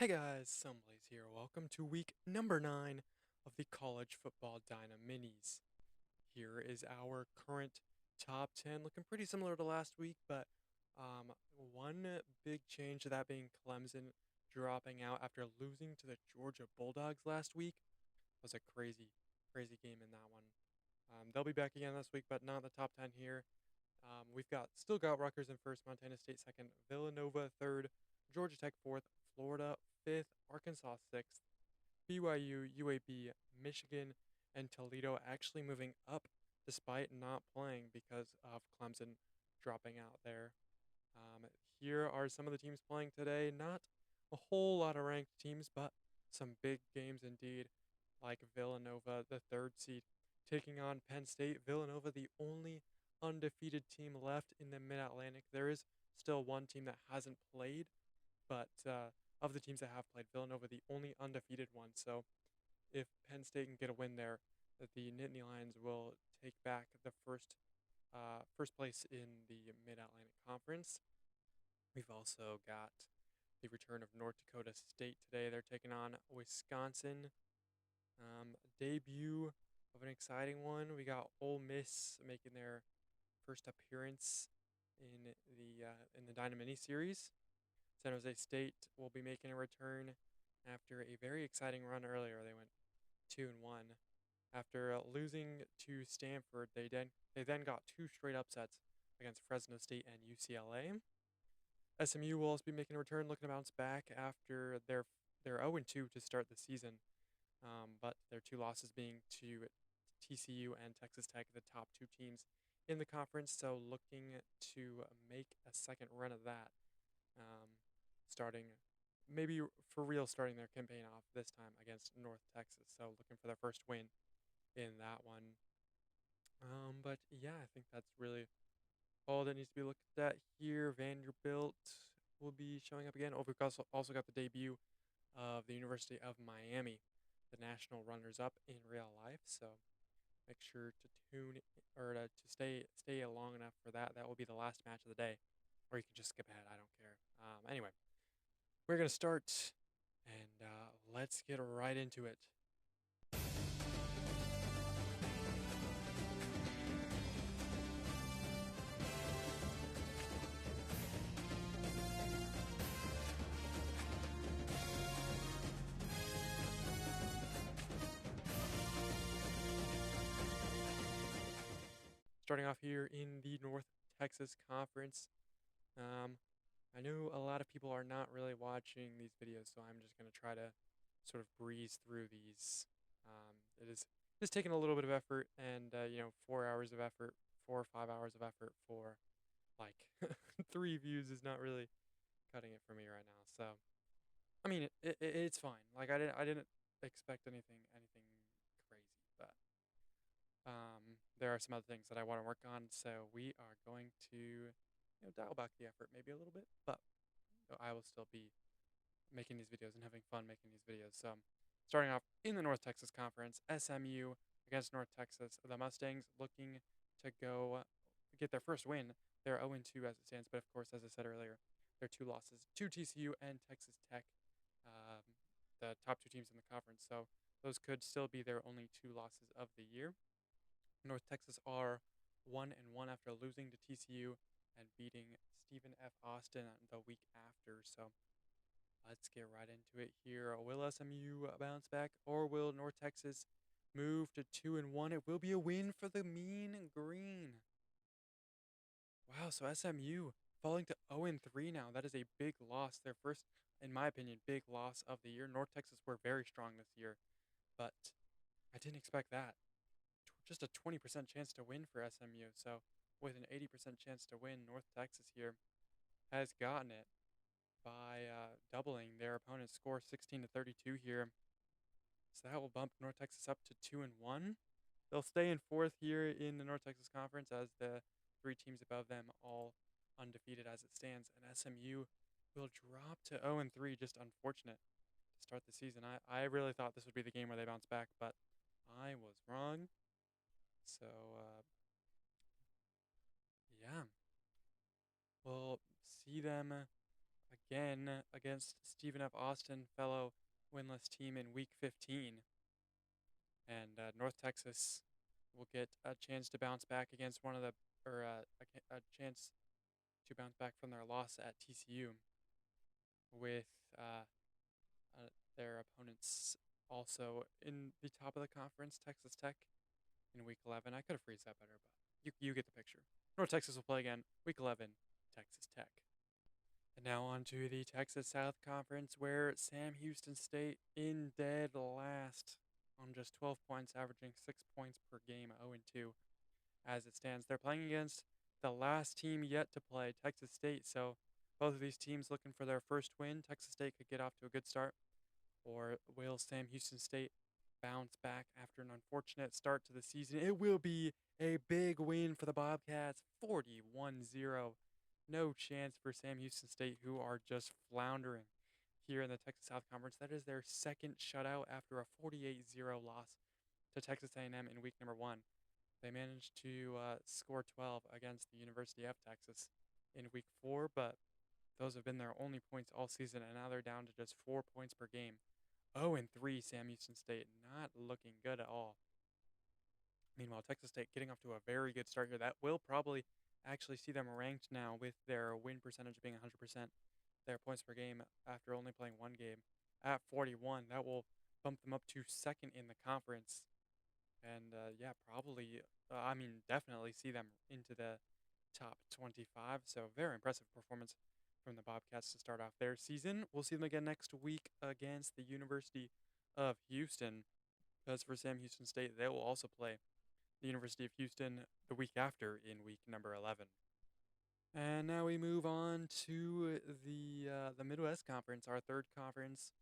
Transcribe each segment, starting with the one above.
Hey guys, Sunblaze here. Welcome to week number 9 of the College Football Dynaminis. Here is our current top 10, looking pretty similar to last week, but one big change to that being Clemson dropping out after losing to the Georgia Bulldogs last week. Was a crazy, crazy game in that one. They'll be back again this week, but not in the top 10 here. We've still got Rutgers in first, Montana State second, Villanova third, Georgia Tech fourth, Florida fifth, Arkansas sixth, BYU, UAB, Michigan, and Toledo actually moving up despite not playing because of Clemson dropping out there. Um, Here are some of the teams playing today. Not a whole lot of ranked teams, but some big games indeed, like Villanova, the third seed, taking on Penn State. Villanova, the only undefeated team left in the Mid Atlantic. There is still one team that hasn't played, but of the teams that have played, Villanova, the only undefeated one. So if Penn State can get a win there, that the Nittany Lions will take back the first place in the Mid Atlantic Conference. We've also got the return of North Dakota State today. They're taking on Wisconsin. Debut of an exciting one. We got Ole Miss making their first appearance in the Dynamini series. San Jose State will be making a return after a very exciting run earlier. They went 2-1. After losing to Stanford, they then got two straight upsets against Fresno State and UCLA. SMU will also be making a return, looking to bounce back after their 0-2 to start the season, but their two losses being to TCU and Texas Tech, the top two teams in the conference. So looking to make a second run of that, starting maybe for real, starting their campaign off this time against North Texas. So looking for their first win in that one. But yeah, I think that's really all that needs to be looked at here. Vanderbilt will be showing up again. Oh, we've also got the debut of the University of Miami, the national runners-up in real life. So make sure to stay long enough for that. That will be the last match of the day, or you can just skip ahead. I don't care. Anyway, we're gonna start, and let's get right into it. Starting off here in the North Texas Conference. I know a lot of people are not really watching these videos, so I'm just going to try to sort of breeze through these. It is just taking a little bit of effort, and 4 hours of effort, 4 or 5 hours of effort for like 3 views is not really cutting it for me right now. So I mean, it's fine. Like I didn't expect anything crazy, but there are some other things that I want to work on. So we are going to dial back the effort maybe a little bit, but I will still be making these videos and having fun making these videos. So starting off in the North Texas Conference, SMU against North Texas. The Mustangs looking to go get their first win. They're 0-2 as it stands, but of course, as I said earlier, their two losses to TCU and Texas Tech, um, the top two teams in the conference. So those could still be their only two losses of the year. North Texas are 1-1 after losing to TCU and beating Stephen F. Austin the week after. So let's get right into it here. Will SMU bounce back, or will North Texas move to 2-1? It will be a win for the Mean Green. Wow, so SMU falling to 0-3 now. That is a big loss. Their first, in my opinion, big loss of the year. North Texas were very strong this year, but I didn't expect that. Just a 20% chance to win for SMU. So with an 80% chance to win, North Texas here has gotten it by doubling their opponent's score, 16-32 here. So that will bump North Texas up to 2-1. They'll stay in fourth here in the North Texas Conference as the three teams above them all undefeated as it stands. And SMU will drop to 0-3. Just unfortunate to start the season. I really thought this would be the game where they bounce back, but I was wrong. So, yeah. We'll see them again against Stephen F. Austin, fellow winless team in Week 15. And North Texas will get a chance to bounce back against one of the, or a chance to bounce back from their loss at TCU with their opponents also in the top of the conference, Texas Tech, in Week 11. I could have phrased that better, but you get the picture. North Texas will play again, Week 11, Texas Tech. And now on to the Texas South Conference, where Sam Houston State in dead last on just 12 points, averaging 6 points per game, 0-2 as it stands. They're playing against the last team yet to play, Texas State. So both of these teams looking for their first win. Texas State could get off to a good start, or will Sam Houston State bounce back after an unfortunate start to the season? It will be a big win for the Bobcats, 41-0. No chance for Sam Houston State, who are just floundering here in the Texas South Conference. That is their second shutout after a 48-0 loss to Texas A&M in week number 1. They managed to score 12 against the University of Texas in week 4, but those have been their only points all season, and now they're down to just 4 points per game. 0-3 Sam Houston State, not looking good at all. Meanwhile, Texas State getting off to a very good start here. That will probably actually see them ranked now with their win percentage being 100%. Their points per game after only playing one game at 41. That will bump them up to second in the conference. And definitely see them into the top 25. So very impressive performance from the Bobcats to start off their season. We'll see them again next week against the University of Houston. As for Sam Houston State, they will also play the University of Houston the week after in week number 11. And now we move on to the Midwest Conference, our third conference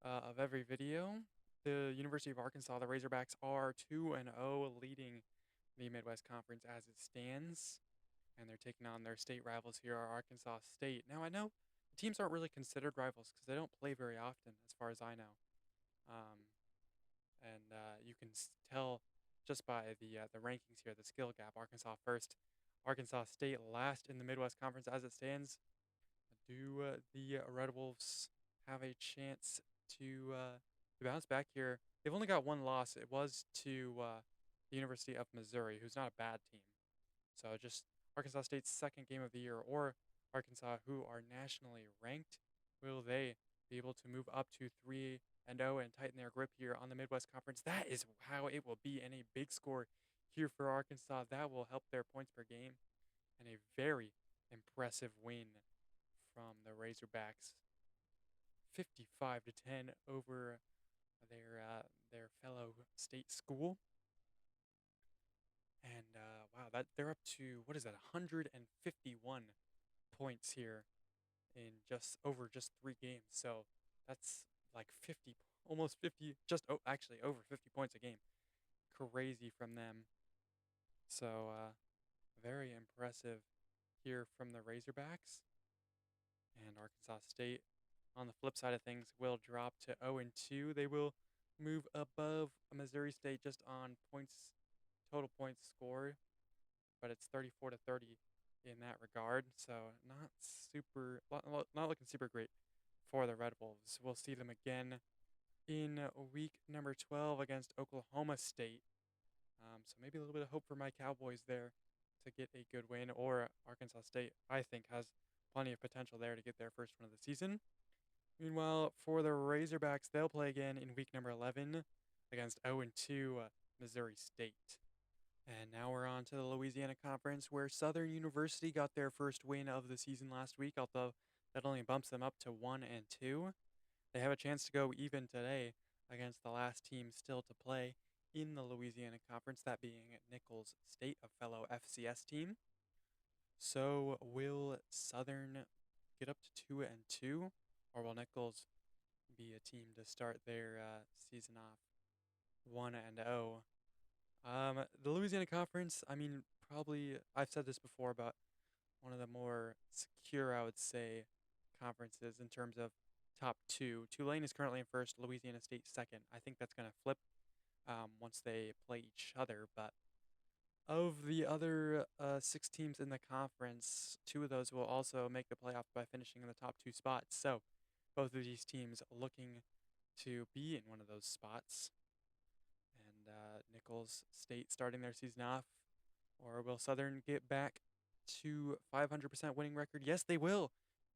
of every video. The University of Arkansas, the Razorbacks, are 2-0, leading the Midwest Conference as it stands. And they're taking on their state rivals here, Arkansas State. Now, I know the teams aren't really considered rivals because they don't play very often, as far as I know. You can tell just by the rankings here, the skill gap. Arkansas first, Arkansas State last in the Midwest Conference as it stands. Do the Red Wolves have a chance to bounce back here? They've only got one loss. It was to the University of Missouri, who's not a bad team. So just Arkansas State's second game of the year, or Arkansas, who are nationally ranked. Will they be able to move up to 3-0 and tighten their grip here on the Midwest Conference? That is how it will be, and a big score here for Arkansas. That will help their points per game, and a very impressive win from the Razorbacks, 55-10 over their fellow state school. And wow, that they're up to, what is that, 151 points here in just 3 games. So that's like 50, almost 50, actually over 50 points a game. Crazy from them. So very impressive here from the Razorbacks. And Arkansas State, on the flip side of things, will drop to 0-2. They will move above Missouri State just on total points scored, but it's 34-30 in that regard. So not looking super great for the Red Wolves. We'll see them again in week number 12 against Oklahoma State. So maybe a little bit of hope for my Cowboys there to get a good win, or Arkansas State, I think, has plenty of potential there to get their first win of the season. Meanwhile, for the Razorbacks, they'll play again in week number 11 against 0-2 Missouri State. And now we're on to the Louisiana Conference, where Southern University got their first win of the season last week, although that only bumps them up to 1-2. They have a chance to go even today against the last team still to play in the Louisiana Conference, that being Nicholls State, a fellow FCS team. So will Southern get up to 2-2, or will Nicholls be a team to start their season off 1-0? The Louisiana Conference, probably, I've said this before, about one of the more secure, I would say, conferences in terms of top 2. Tulane is currently in first, Louisiana State second. I think that's going to flip once they play each other, but Of the other 6 teams in the conference, 2 of those will also make the playoffs by finishing in the top 2 spots. So both of these teams looking to be in one of those spots. And Nichols State starting their season off, or will Southern get back to 500% winning record? Yes, they will.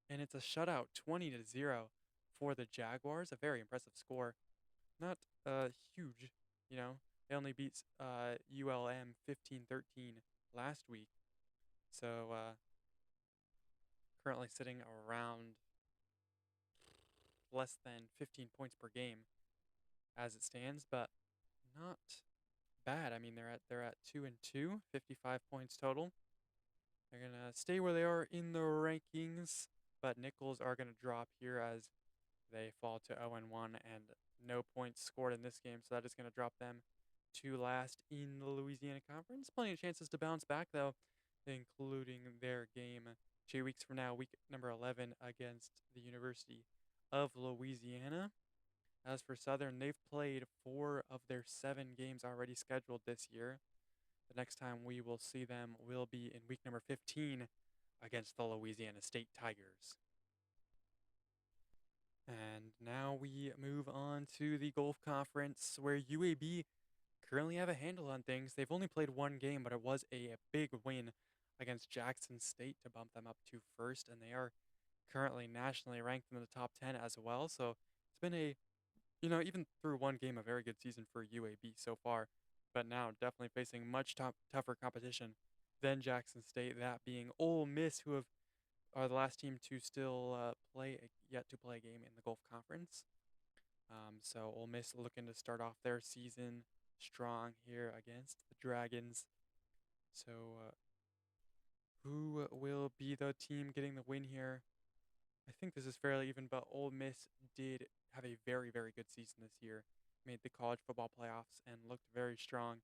And it's a shutout, 20-0 for the Jaguars. A very impressive score. Not huge, you know. They only beat ULM 15-13 last week. So currently sitting around less than 15 points per game as it stands, but not bad. I mean, they're at 2-2, 55 points total. They're gonna stay where they are in the rankings, but Nichols are gonna drop here as they fall to 0-1 and no points scored in this game, so that is gonna drop them to last in the Louisiana Conference. Plenty of chances to bounce back though, including their game 2 weeks from now, week number 11 against the University of Louisiana. As for Southern, they've played 4 of their 7 games already scheduled this year. The next time we will see them will be in week number 15 against the Louisiana State Tigers. And now we move on to the Gulf Conference, where UAB currently have a handle on things. They've only played 1 game, but it was a big win against Jackson State to bump them up to first, and they are currently nationally ranked in the top 10 as well. So it's been even through 1 game, a very good season for UAB so far, but now definitely facing much tougher competition than Jackson State, that being Ole Miss, who are the last team to still yet to play a game in the Gulf Conference. So Ole Miss looking to start off their season strong here against the Dragons. So who will be the team getting the win here? I think this is fairly even, but Ole Miss did have a very, very good season this year. Made the college football playoffs and looked very strong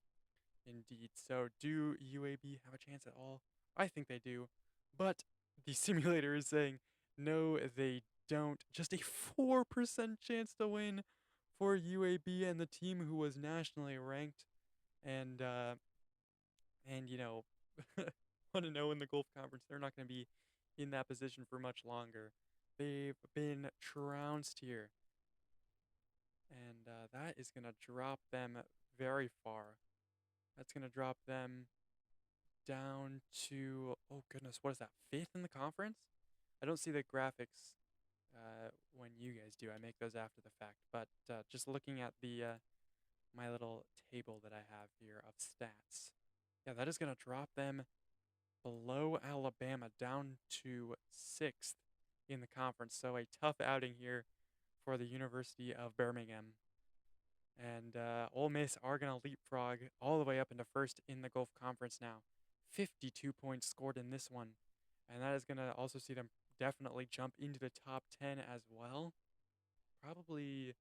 indeed. So do UAB have a chance at all? I think they do. But the simulator is saying no, they don't. Just a 4% chance to win for UAB and the team who was nationally ranked and want to know in the Gulf Conference they're not going to be in that position for much longer. They've been trounced here, and that is going to drop them very far. That's going to drop them down to, oh goodness, what is that, 5th in the conference? I don't see the graphics when you guys do. I make those after the fact. But just looking at my little table that I have here of stats, yeah, that is going to drop them below Alabama down to 6th in the conference. So a tough outing here for the University of Birmingham. And Ole Miss are going to leapfrog all the way up into first in the Gulf Conference now. 52 points scored in this one. And that is going to also see them definitely jump into the top 10 as well. Probably,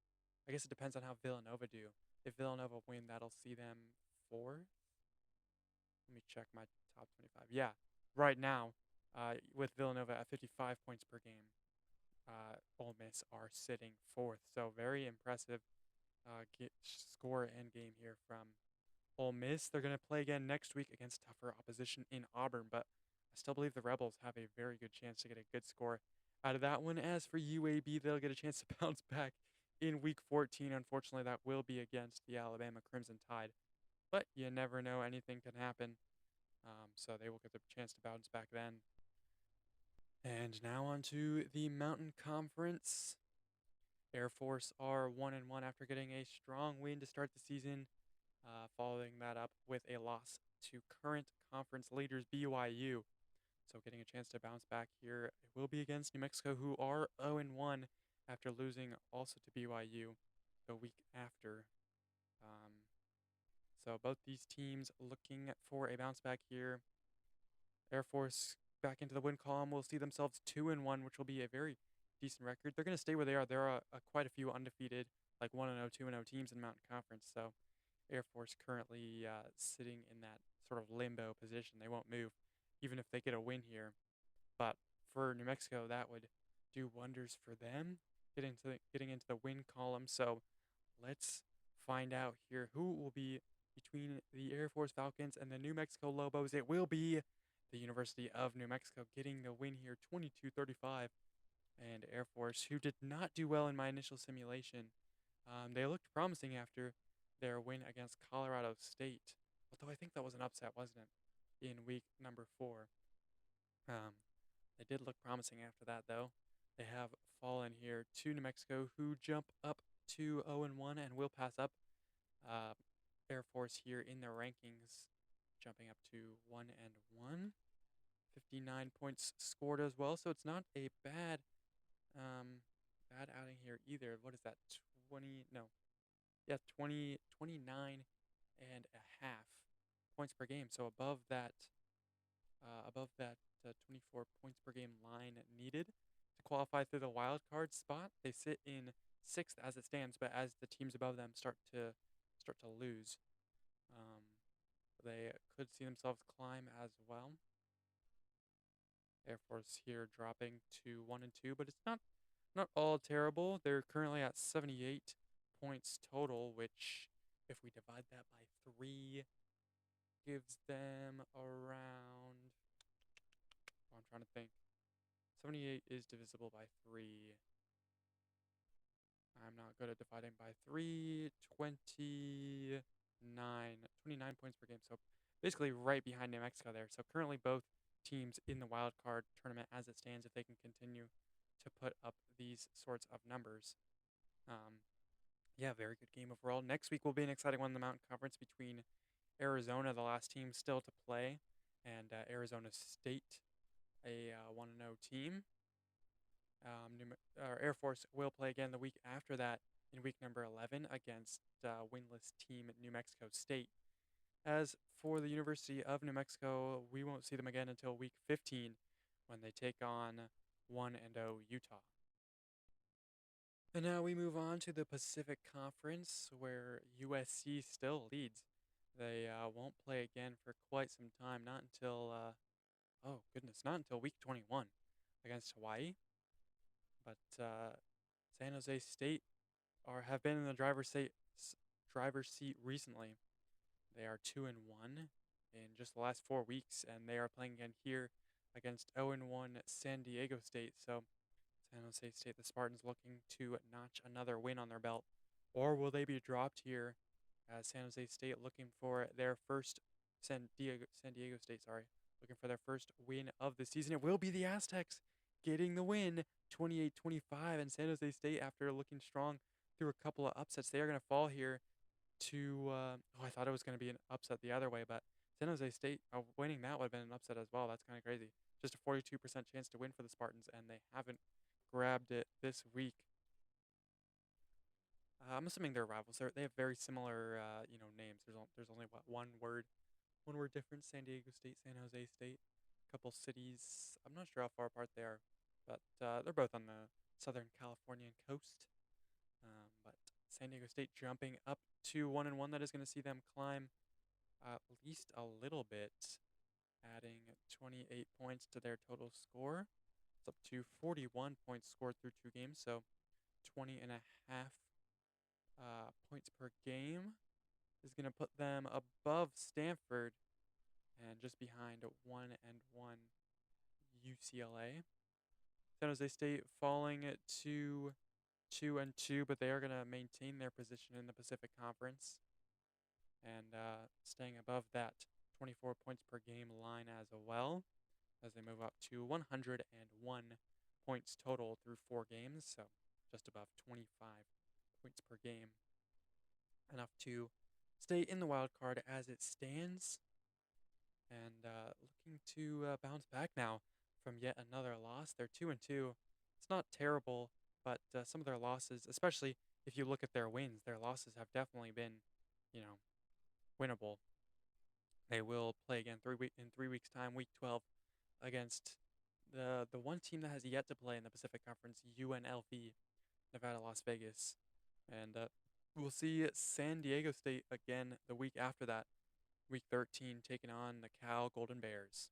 I guess it depends on how Villanova do. If Villanova win, that'll see them 4th. Let me check my top 25. Yeah, right now, with Villanova at 55 points per game, Ole Miss are sitting 4th. So very impressive score and game here from Ole Miss. They're going to play again next week against tougher opposition in Auburn, but I still believe the Rebels have a very good chance to get a good score out of that one. As for UAB, they'll get a chance to bounce back in week 14. Unfortunately, that will be against the Alabama Crimson Tide, but you never know. Anything can happen. So they will get the chance to bounce back then. And now on to the Mountain Conference. Air Force are 1-1 after getting a strong win to start the season, following that up with a loss to current conference leaders BYU. So getting a chance to bounce back here. It will be against New Mexico, who are 0-1 after losing also to BYU the week after. So both these teams looking for a bounce back here. Air Force back into the win column will see themselves 2-1, which will be a very decent record. They're going to stay where they are. There are quite a few undefeated, like 1-0, 2-0 teams in Mountain Conference. So Air Force currently sitting in that sort of limbo position. They won't move, even if they get a win here. But for New Mexico, that would do wonders for them, getting into the win column. So let's find out here who will be between the Air Force Falcons and the New Mexico Lobos. It will be the University of New Mexico getting the win here, 22-35. And Air Force, who did not do well in my initial simulation, they looked promising after their win against Colorado State. Although I think that was an upset, wasn't it, in week number 4. Um, they did look promising after that, though. They have fallen here to New Mexico, who jump up to 0-1 and will pass up uh, Air Force here in their rankings, jumping up to 1-1. 59 points scored as well, so it's not a bad outing here either. What is that? 20? No. Yeah, 29 and a half points per game. So above that 24 points per game line needed to qualify through the wild card spot. They sit in 6th as it stands, but as the teams above them start to lose, um, they could see themselves climb as well. Air Force here dropping to 1-2, but it's not all terrible. They're currently at 78 points total, which, if we divide that by 3, gives them around. Oh, I'm trying to think. 78 is divisible by 3. I'm not good at dividing by 3. 29 points per game. So basically right behind New Mexico there. So currently both teams in the wild card tournament as it stands, if they can continue to put up these sorts of numbers. Yeah, very good game overall. Next week will be an exciting one in the Mountain Conference between Arizona, the last team still to play, and Arizona State, a 1-0 team. Air Force will play again the week after that in week number 11 against winless team New Mexico State. As for the University of New Mexico, we won't see them again until week 15 when they take on 1-0 Utah. And now we move on to the Pacific Conference, where USC still leads. They won't play again for quite some time, not until, not until week 21 against Hawaii. But San Jose State have been in the driver's seat recently. They are 2-1 in just the last 4 weeks, and they are playing again here against 0-1 San Diego State. So San Jose State, the Spartans, looking to notch another win on their belt, or will they be dropped here? San Jose State looking for their first San Diego State, looking for their first win of the season. It will be the Aztecs getting the win, 28-25, and San Jose State, after looking strong through a couple of upsets, they are going to fall here to. I thought it was going to be an upset the other way, but San Jose State winning that would have been an upset as well. That's kind of crazy. Just a 42% chance to win for the Spartans, and they haven't grabbed it this week. I'm assuming they're rivals. They have very similar, names. There's only one word difference. San Diego State, San Jose State, a couple cities. I'm not sure how far apart they are, but they're both on the Southern Californian coast. But San Diego State jumping up to 1-1. That is going to see them climb at least a little bit, adding 28 points to their total score. It's up to 41 points scored through 2 games, so 20 and a half points per game is going to put them above Stanford and just behind 1-1 UCLA. San Jose State falling to 2-2, but they are going to maintain their position in the Pacific Conference and staying above that 24 points per game line as well, as they move up to 101 points total through 4 games, so just above 25 points per game. Enough to stay in the wild card as it stands, and looking to bounce back now from yet another loss. They're 2-2. It's not terrible, but some of their losses, especially if you look at their wins, their losses have definitely been, winnable. They will play again in 3 weeks' time, week 12, against the one team that has yet to play in the Pacific Conference, UNLV, Nevada, Las Vegas. And we'll see San Diego State again the week after that, week 13, taking on the Cal Golden Bears.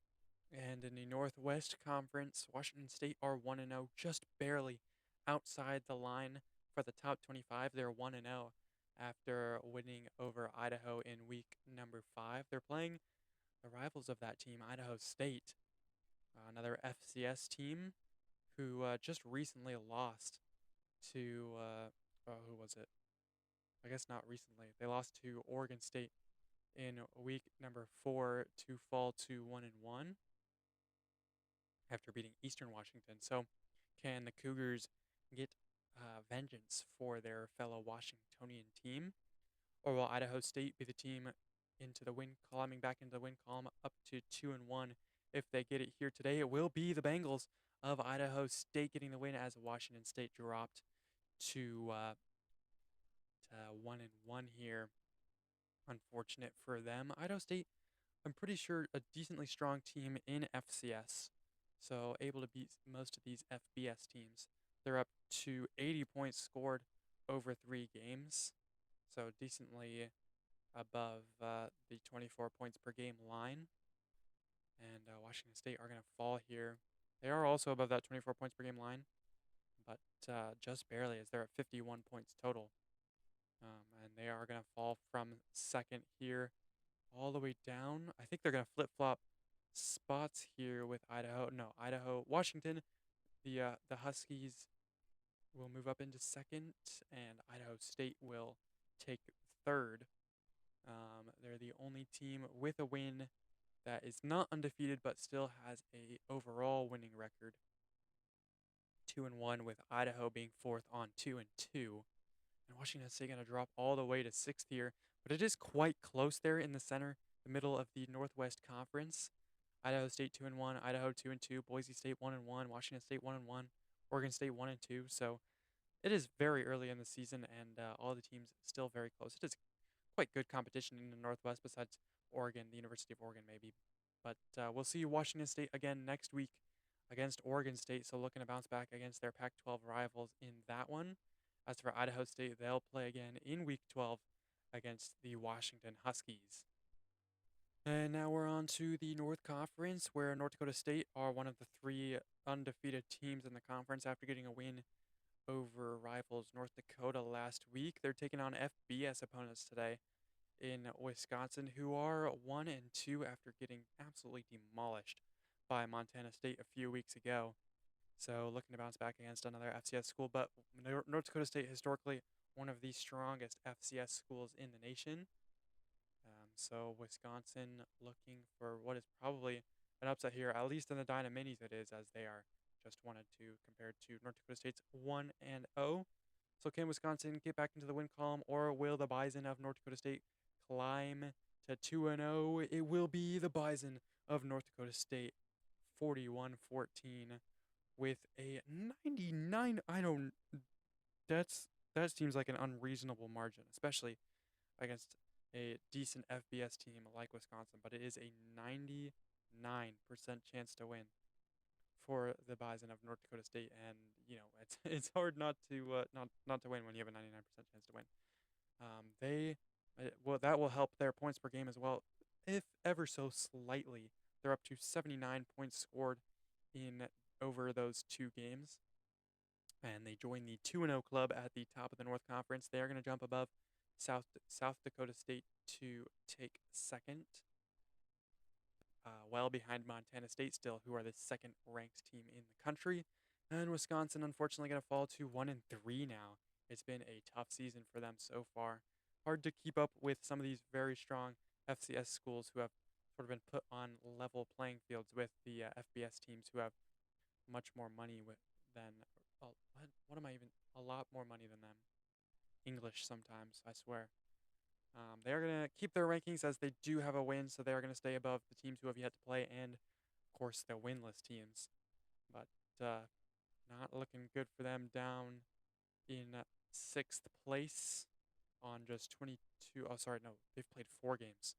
And in the Northwest Conference, Washington State are 1-0, just barely outside the line for the top 25. They're 1-0. after winning over Idaho in week number 5. They're playing the rivals of that team, Idaho State, another FCS team who just recently lost to, who was it? I guess not recently. They lost to Oregon State in week number 4 to fall to 1-1 after beating Eastern Washington. So, can the Cougars get vengeance for their fellow Washingtonian team, or will Idaho State be the team into the win, climbing back into the win column up to 2-1? If they get it here today, it will be the Bengals of Idaho State getting the win as Washington State dropped to 1-1 here. Unfortunate for them. Idaho State, I'm pretty sure, a decently strong team in FCS, so able to beat most of these FBS teams. They're up to 80 points scored over 3 games, so decently above the 24 points per game line. And Washington State are going to fall here. They are also above that 24 points per game line, but just barely, as they're at 51 points total. And they are going to fall from second here all the way down. I think they're going to flip-flop spots here with Idaho. No, Washington. The Huskies will move up into second, and Idaho State will take third. They're the only team with a win that is not undefeated but still has a overall winning record. 2-1, with Idaho being fourth on 2-2. And Washington State going to drop all the way to sixth here, but it is quite close there in the center, the middle of the Northwest Conference. Idaho State 2-1, Idaho 2-2, Boise State 1-1, Washington State 1-1, Oregon State 1-2. So it is very early in the season, and all the teams still very close. It is quite good competition in the Northwest, besides Oregon, the University of Oregon maybe. But we'll see Washington State again next week against Oregon State, so looking to bounce back against their Pac-12 rivals in that one. As for Idaho State, they'll play again in Week 12 against the Washington Huskies. And now we're on to the North Conference, where North Dakota State are one of the 3 undefeated teams in the conference after getting a win over rivals North Dakota last week. They're taking on FBS opponents today in Wisconsin, who are 1-2 after getting absolutely demolished by Montana State a few weeks ago. So looking to bounce back against another FCS school, but North Dakota State historically one of the strongest FCS schools in the nation. So Wisconsin looking for what is probably an upset here, at least in the Dynaminis it is, as they are just 1-2 compared to North Dakota State's 1-0. So can Wisconsin get back into the win column, or will the Bison of North Dakota State climb to 2-0? It will be the Bison of North Dakota State, 41-14, with a 99. That seems like an unreasonable margin, especially against a decent FBS team like Wisconsin. But it is a 99% chance to win for the Bison of North Dakota State, and it's hard not to not to win when you have a 99% chance to win. That will help their points per game as well, if ever so slightly. They're up to 79 points scored in over those 2 games, and they join the 2-0 club at the top of the North Conference. They are going to jump above South Dakota State to take second, well behind Montana State still, who are the second-ranked team in the country. And Wisconsin, unfortunately, going to fall to 1-3 now. It's been a tough season for them so far. Hard to keep up with some of these very strong FCS schools who have sort of been put on level playing fields with the FBS teams who have much more money than a lot more money than them. English sometimes, I swear. They are going to keep their rankings as they do have a win, so they are going to stay above the teams who have yet to play and, of course, the winless teams. But not looking good for them down in 6th place on just 22. Oh, sorry, no. They've played 4 games.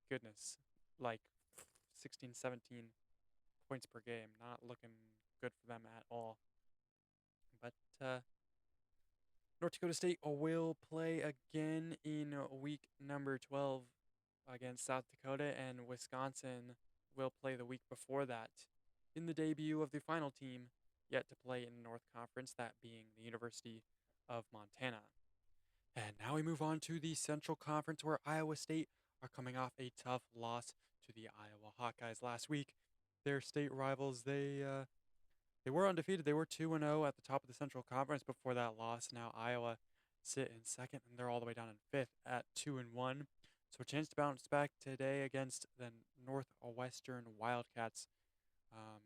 Goodness. Like 16, 17 points per game. Not looking good for them at all. But North Dakota State will play again in week number 12 against South Dakota, and Wisconsin will play the week before that in the debut of the final team yet to play in the North Conference, that being the University of Montana. And now we move on to the Central Conference, where Iowa State are coming off a tough loss to the Iowa Hawkeyes last week. Their state rivals, they were undefeated. They were 2-0 at the top of the Central Conference before that loss. Now Iowa sit in second, and they're all the way down in fifth at 2-1. So a chance to bounce back today against the Northwestern Wildcats. Um,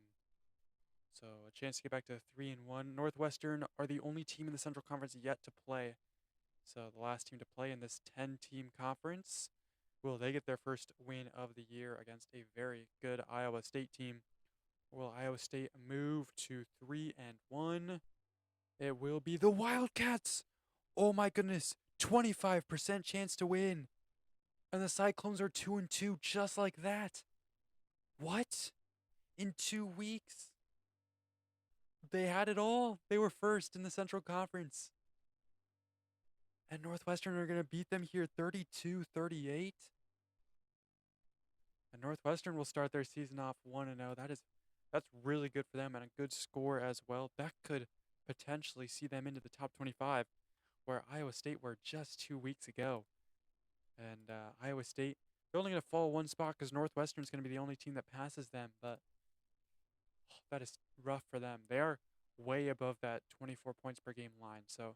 so a chance to get back to 3-1. Northwestern are the only team in the Central Conference yet to play. So the last team to play in this 10-team conference. Will they get their first win of the year against a very good Iowa State team? Will Iowa State move to 3-1? It will be the Wildcats. Oh my goodness, 25% chance to win. And the Cyclones are 2-2 just like that. What? In 2 weeks? They had it all. They were first in the Central Conference. And Northwestern are going to beat them here 32-38. And Northwestern will start their season off 1-0. That's really good for them and a good score as well. That could potentially see them into the top 25, where Iowa State were just 2 weeks ago. And Iowa State, they're only going to fall one spot because Northwestern's going to be the only team that passes them. But that is rough for them. They are way above that 24 points per game line. So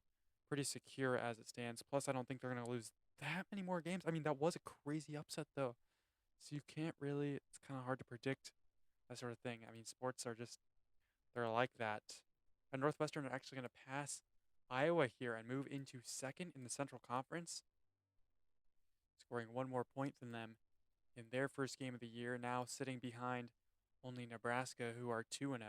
pretty secure as it stands. Plus, I don't think they're going to lose that many more games. I mean, that was a crazy upset, though. So you can't really, it's kind of hard to predict that sort of thing. I mean, sports are just, they're like that. And Northwestern are actually going to pass Iowa here and move into second in the Central Conference, scoring one more point than them in their first game of the year, now sitting behind only Nebraska, who are 2-0.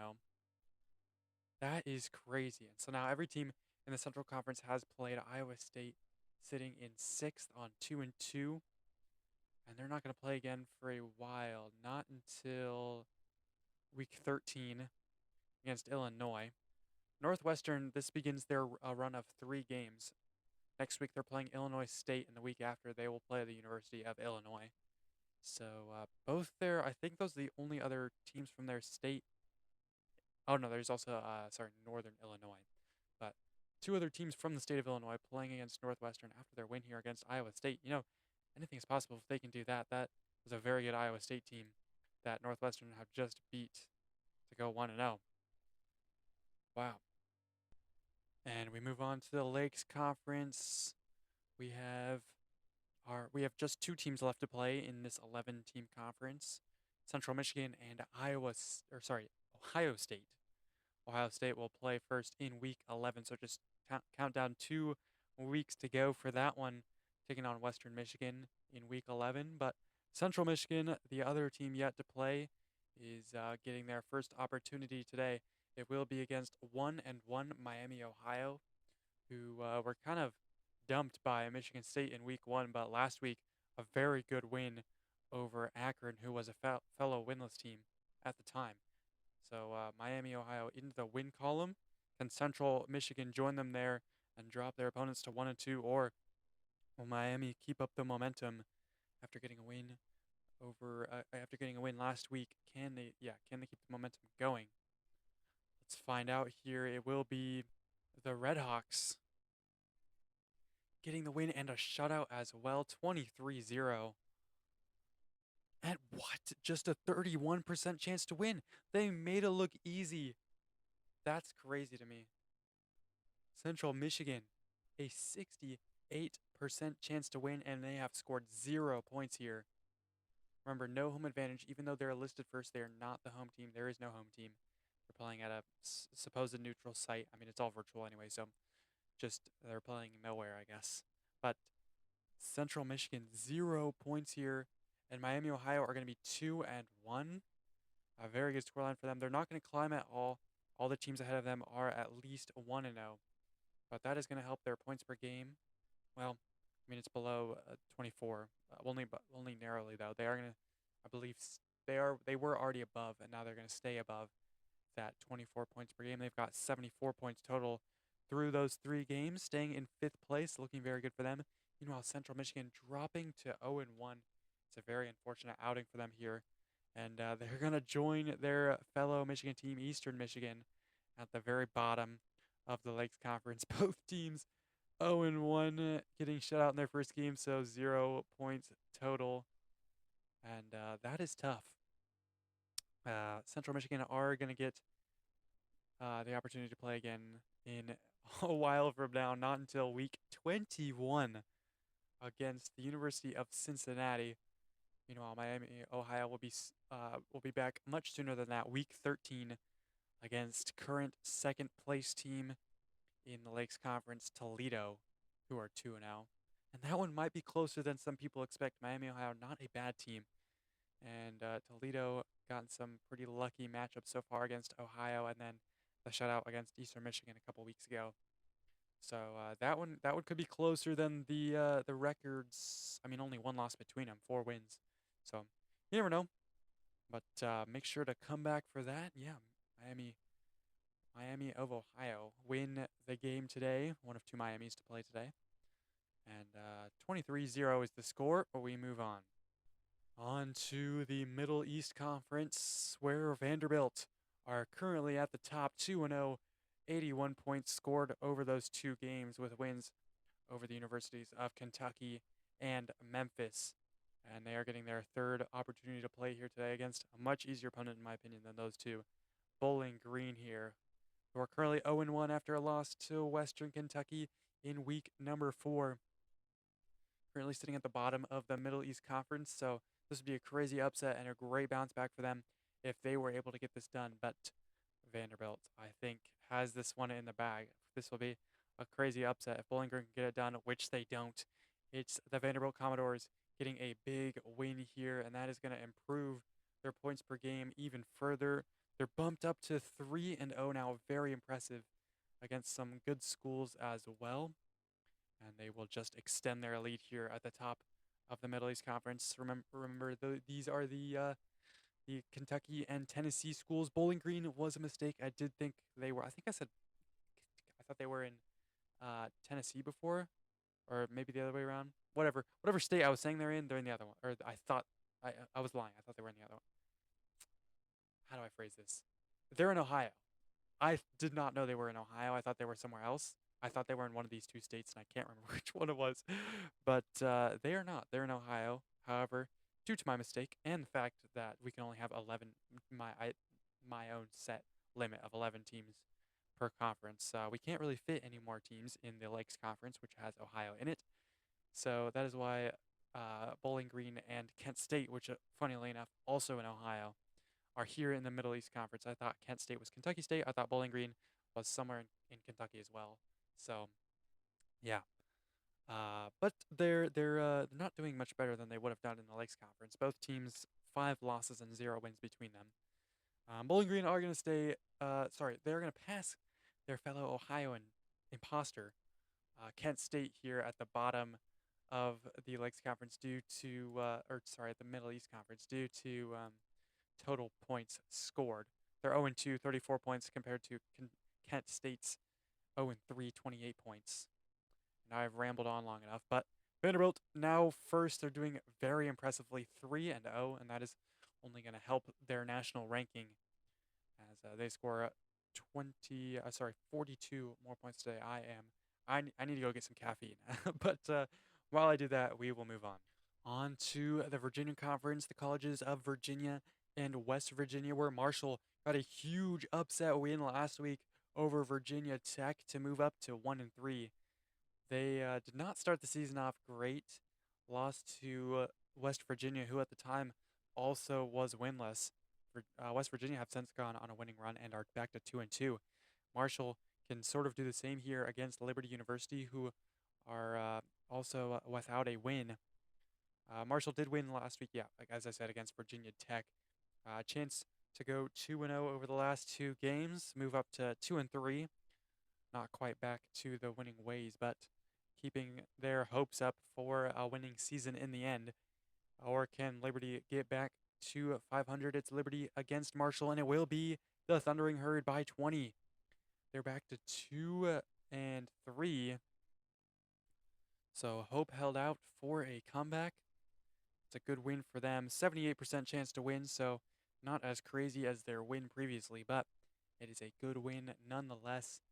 That is crazy. And so now every team in the Central Conference has played. Iowa State sitting in sixth on 2-2. And they're not going to play again for a while, not until week 13 against Illinois. Northwestern, this begins their run of 3 games. Next week, they're playing Illinois State, and the week after, they will play the University of Illinois. So both there, I think those are the only other teams from their state. Oh, no, there's also, Northern Illinois. But 2 other teams from the state of Illinois playing against Northwestern after their win here against Iowa State. You know, anything is possible if they can do that. That was a very good Iowa State team that Northwestern have just beat to go 1-0. Wow. And we move on to the Lakes Conference. We have just 2 teams left to play in this 11-team conference. Central Michigan and Ohio State. Ohio State will play first in week 11, so just count down 2 weeks to go for that one, taking on Western Michigan in week 11. But Central Michigan, the other team yet to play, is getting their first opportunity today. It will be against 1-1 Miami, Ohio, who were kind of dumped by Michigan State in week 1, but last week a very good win over Akron, who was a fellow winless team at the time. So Miami, Ohio into the win column. Can Central Michigan join them there and drop their opponents to 1-2, or will Miami keep up the momentum after getting a win last week? Can they keep the momentum going? Let's find out here. It will be the Redhawks getting the win and a shutout as well, 23-0. And what? Just a 31% chance to win. They made it look easy. That's crazy to me. Central Michigan, a 68% chance to win, and they have scored 0 points here. Remember, no home advantage. Even though they're listed first, they are not the home team. There is no home team. They're playing at a supposed neutral site. I mean, it's all virtual anyway, so just they're playing nowhere, I guess. But Central Michigan, 0 points here. And Miami, Ohio are going to be 2-1. A very good scoreline for them. They're not going to climb at all. All the teams ahead of them are at least 1-0. But that is going to help their points per game. Well, I mean, it's below 24. Only narrowly, though. They are going to, I believe, they were already above, and now they're going to stay above that 24 points per game. They've got 74 points total through those 3 games, staying in 5th place, looking very good for them. Meanwhile, Central Michigan dropping to 0-1. It's a very unfortunate outing for them here. And they're going to join their fellow Michigan team, Eastern Michigan, at the very bottom of the Lakes Conference. Both teams 0-1, getting shut out in their first game, so 0 points total, and that is tough. Central Michigan are going to get the opportunity to play again in a while from now, not until week 21 against the University of Cincinnati. Meanwhile, Miami, Ohio will be back much sooner than that, week 13 against current second place team in the Lakes Conference, Toledo, who are 2-0. And that one might be closer than some people expect. Miami, Ohio, not a bad team. And Toledo gotten some pretty lucky matchups so far against Ohio, and then the shutout against Eastern Michigan a couple weeks ago. So that one could be closer than the records. I mean, only one loss between them, 4 wins. So you never know. But make sure to come back for that. Yeah, Miami of Ohio win the game today. One of two Miamis to play today. And 23-0 is the score, but we move on. On to the Middle East Conference, where Vanderbilt are currently at the top, 2-0, 81 points scored over those two games with wins over the universities of Kentucky and Memphis. And they are getting their third opportunity to play here today against a much easier opponent, in my opinion, than those two. Bowling Green here, who are currently 0-1 after a loss to Western Kentucky in week number 4. Currently sitting at the bottom of the Middle East Conference, so this would be a crazy upset and a great bounce back for them if they were able to get this done. But Vanderbilt, I think, has this one in the bag. This will be a crazy upset if Bowling Green can get it done, which they don't. It's the Vanderbilt Commodores getting a big win here, and that is going to improve their points per game even further. They're bumped up to 3-0 now, very impressive against some good schools as well. And they will just extend their lead here at the top of the Middle East Conference. Remember these are the Kentucky and Tennessee schools. Bowling Green was a mistake. I did think they were. I thought they were in Tennessee before, or maybe the other way around. Whatever state I was saying they're in the other one. Or I was lying. I thought they were in the other one. How do I phrase this? They're in Ohio. I did not know they were in Ohio. I thought they were somewhere else. I thought they were in one of these two states, and I can't remember which one it was. But they are not. They're in Ohio. However, due to my mistake and the fact that we can only have 11, my own set limit of 11 teams per conference, we can't really fit any more teams in the Lakes Conference, which has Ohio in it. So that is why Bowling Green and Kent State, which, funnily enough, also in Ohio, are here in the Middle East Conference. I thought Kent State was Kentucky State. I thought Bowling Green was somewhere in Kentucky as well. So, yeah. But they're not doing much better than they would have done in the Lakes Conference. Both teams 5 losses and 0 wins between them. Bowling Green are going to stay. They're going to pass their fellow Ohioan imposter, Kent State, here at the bottom of the Lakes Conference due to, the Middle East Conference due to total points scored. They're 0-2, 34 points compared to Kent State's 0-3, 28 points. Now I've rambled on long enough, but Vanderbilt now first. They're doing very impressively, 3-0, and that is only going to help their national ranking as they score 42 more points today. I need to go get some caffeine, but while I do that, we will move on. On to the Virginia Conference, the colleges of Virginia and West Virginia, where Marshall got a huge upset win last week over Virginia Tech to move up to 1-3. They did not start the season off great. Lost to West Virginia, who at the time also was winless. West Virginia have since gone on a winning run and are back to 2-2. Marshall can sort of do the same here against Liberty University, who are also without a win. Marshall did win last week, as I said, against Virginia Tech. Chance to go 2-0 over the last 2 games, move up to 2-3. Not quite back to the winning ways, but keeping their hopes up for a winning season in the end. Or can Liberty get back to 500? It's Liberty against Marshall, and it will be the Thundering Herd by 20. They're back to 2-3. So hope held out for a comeback. It's a good win for them. 78% chance to win, so not as crazy as their win previously, but it is a good win nonetheless,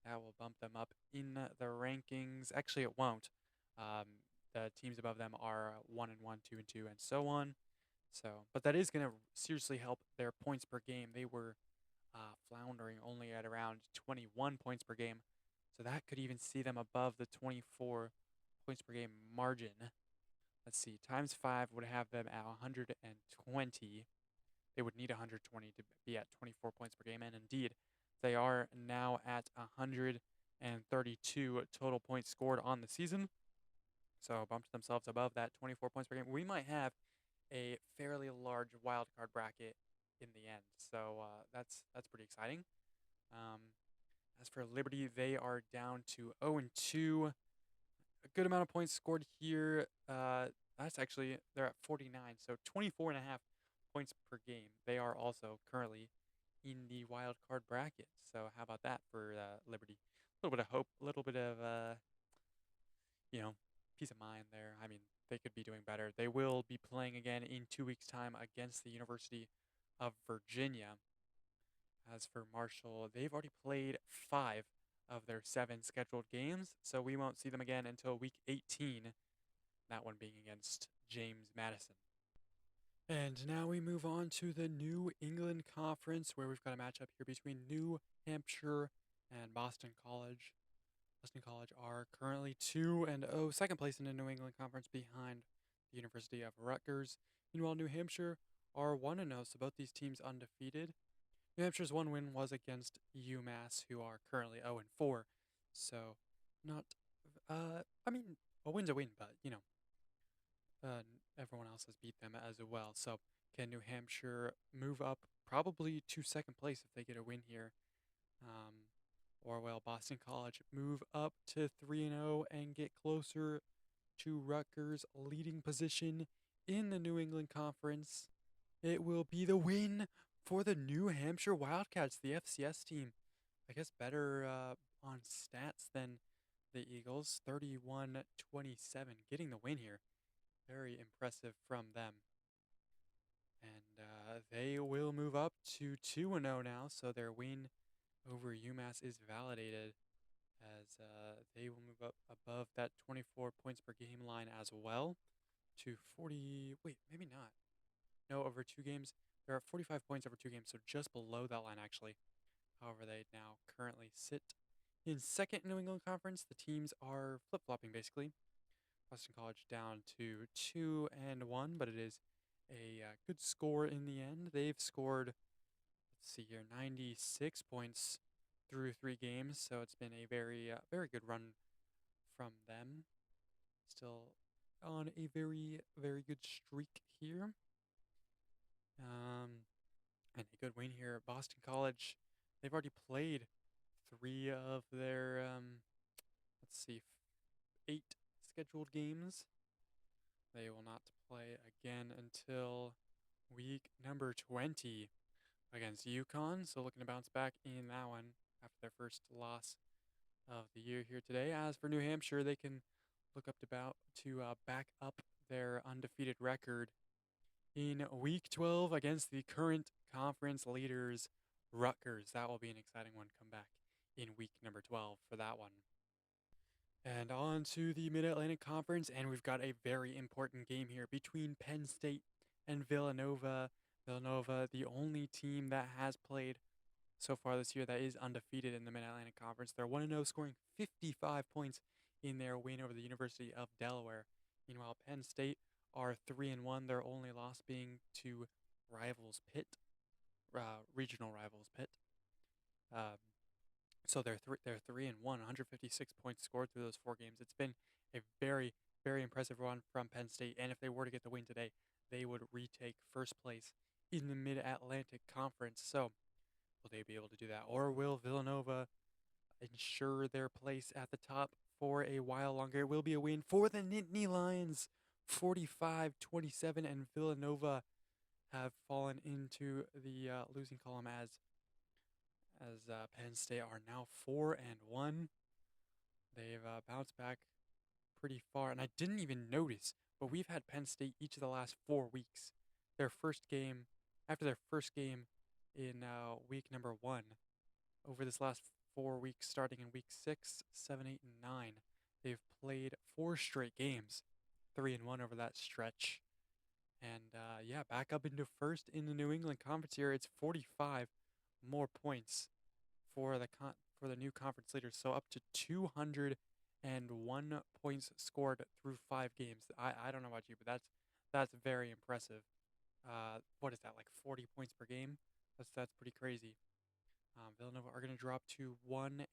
That will bump them up in the rankings. Actually, it won't. Um, the teams above them are 1-1, 2-2, and so on. So, but that is going to seriously help their points per game. They were floundering only at around 21 points per game. So that could even see them above the 24 points per game margin. Let's see, times 5 would have them at 120. They would need 120 to be at 24 points per game. And indeed, they are now at 132 total points scored on the season. So bumped themselves above that 24 points per game. We might have a fairly large wild card bracket in the end. So that's pretty exciting. Um, as for Liberty, they are down to 0-2. A good amount of points scored here. That's actually, they're at 49, so 24 and a half points per game. They are also currently in the wild card bracket. So how about that for Liberty? A little bit of hope, a little bit of you know, peace of mind there. I mean, they could be doing better. They will be playing again in 2 weeks' time against the University of Virginia. As for Marshall, they've already played 5 of their 7 scheduled games, so we won't see them again until week 18, that one being against James Madison. And now we move on to the New England Conference, where we've got a matchup here between New Hampshire and Boston College. Boston College are currently 2-0, second place in the New England Conference behind the University of Rutgers. Meanwhile, New Hampshire are 1-0, so both these teams undefeated. New Hampshire's one win was against UMass, who are currently 0-4. So, not, I mean, a win's a win, but, everyone else has beat them as well. So, can New Hampshire move up probably to second place if they get a win here? Or will Boston College move up to 3-0 and get closer to Rutgers' leading position in the New England Conference? It will be the win for the New Hampshire Wildcats, the FCS team. I guess better on stats than the Eagles, 31-27, getting the win here. Very impressive from them. And they will move up to 2-0 now, so their win over UMass is validated, as they will move up above that 24 points per game line as well to 40. Wait, maybe not. No, over 2 games. They're at 45 points over 2 games, so just below that line, actually. However, they now currently sit in second New England Conference. The teams are flip-flopping, basically. Boston College down to 2-1, but it is a good score in the end. They've scored, let's see here, 96 points through 3 games, so it's been a very, very good run from them. Still on a very, very good streak here. And a good win here at Boston College. They've already played 3 of their, 8 scheduled games. They will not play again until week number 20 against UConn. So looking to bounce back in that one after their first loss of the year here today. As for New Hampshire, they can look up to back up their undefeated record in week 12 against the current conference leaders, Rutgers. That will be an exciting one. Come back in week number 12 for that one. And on to the Mid-Atlantic Conference, and we've got a very important game here between Penn State and Villanova. Villanova, the only team that has played so far this year that is undefeated in the Mid-Atlantic Conference. They're 1-0, scoring 55 points in their win over the University of Delaware. Meanwhile, Penn State are 3-1, their only loss being to regional rivals Pitt. So they're 3-1, 156 points scored through those 4 games. It's been a very, very impressive run from Penn State, and if they were to get the win today, they would retake first place in the Mid-Atlantic Conference. So will they be able to do that, or will Villanova ensure their place at the top for a while longer? It will be a win for the Nittany Lions, 45-27, and Villanova have fallen into the losing column as Penn State are now 4-1. They've bounced back pretty far, and I didn't even notice, but we've had Penn State each of the last 4 weeks. After their first game in week number 1, over this last 4 weeks starting in week 6, 7, 8, and 9. They've played 4 straight games, 3-1 over that stretch. And yeah, back up into first in the New England Conference here. It's 45 more points for the new conference leaders. So up to 201 points scored through 5 games. I don't know about you, but that's very impressive. What is that, like 40 points per game? That's pretty crazy. Villanova are going to drop to 1-1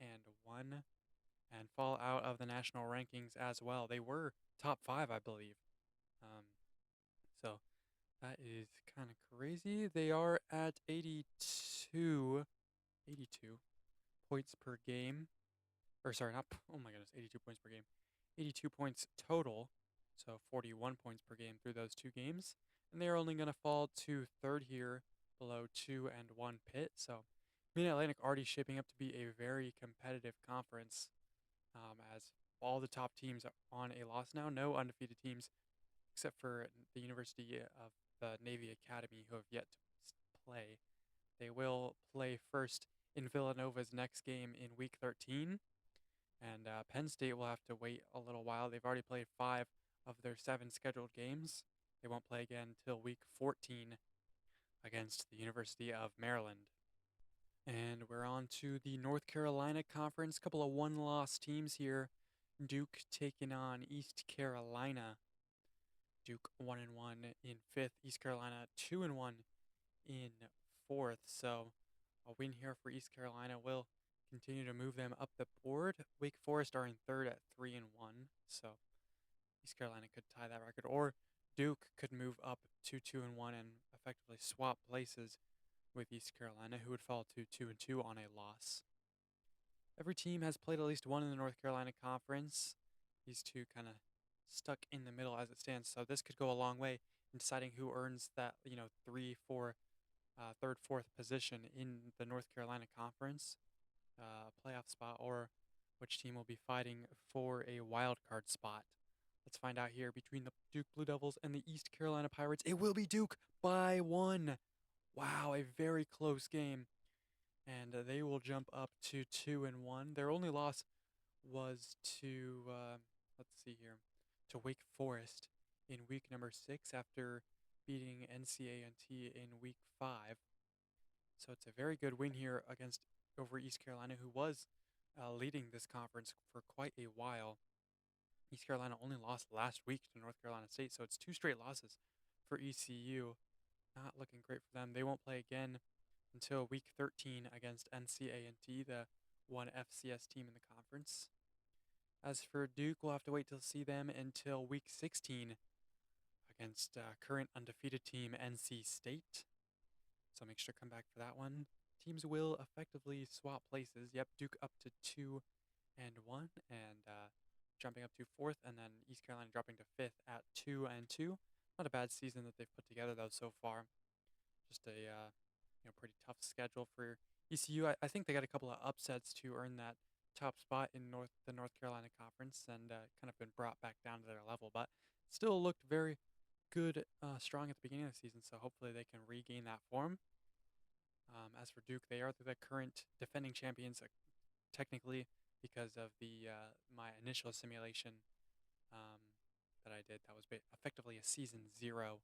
and fall out of the national rankings as well. They were top 5, I believe. So that is kind of crazy. They are at 82 points per game. Or sorry, not, oh my goodness, 82 points per game. 82 points total, so 41 points per game through those 2 games. And they're only going to fall to third here, below 2-1 Pitt. So Mid-Atlantic already shaping up to be a very competitive conference, as all the top teams are on a loss now. No undefeated teams except for the University of the Navy Academy, who have yet to play. They will play first in Villanova's next game in week 13. And Penn State will have to wait a little while. They've already played 5 of their 7 scheduled games. They won't play again until week 14 against the University of Maryland. And we're on to the North Carolina Conference. Couple of one-loss teams here. Duke taking on East Carolina. Duke 1-1 in 5th. East Carolina 2-1 in 4th. So a win here for East Carolina will continue to move them up the board. Wake Forest are in 3rd at 3-1. So East Carolina could tie that record, or Duke could move up to 2-1 and effectively swap places with East Carolina, who would fall to 2-2 on a loss. Every team has played at least one in the North Carolina Conference. These two kind of stuck in the middle as it stands. So this could go a long way in deciding who earns that, 3, 4, 3rd, 4th position in the North Carolina Conference playoff spot, or which team will be fighting for a wild card spot. Let's find out here between the Duke Blue Devils and the East Carolina Pirates. It will be Duke by 1. Wow, a very close game. And they will jump up to 2-1. Their only loss was to, let's see here, to Wake Forest in week number 6 after beating NCANT in week 5. So it's a very good win here over East Carolina, who was leading this conference for quite a while. East Carolina only lost last week to North Carolina State, so it's 2 straight losses for ECU. Not looking great for them. They won't play again until week 13 against NCANT, the one FCS team in the conference. As for Duke, we'll have to wait to see them until week 16 against current undefeated team NC State. So make sure to come back for that one. Teams will effectively swap places. Yep, Duke up to 2-1 and jumping up to 4th, and then East Carolina dropping to 5th at 2-2. Not a bad season that they've put together though so far. Just a pretty tough schedule for ECU. I think they got a couple of upsets to earn that top spot in the North Carolina Conference, and kind of been brought back down to their level, but still looked very good, strong at the beginning of the season. So hopefully they can regain that form. As for Duke, they are the current defending champions, technically, because of my initial simulation that I did. That was effectively a season 0,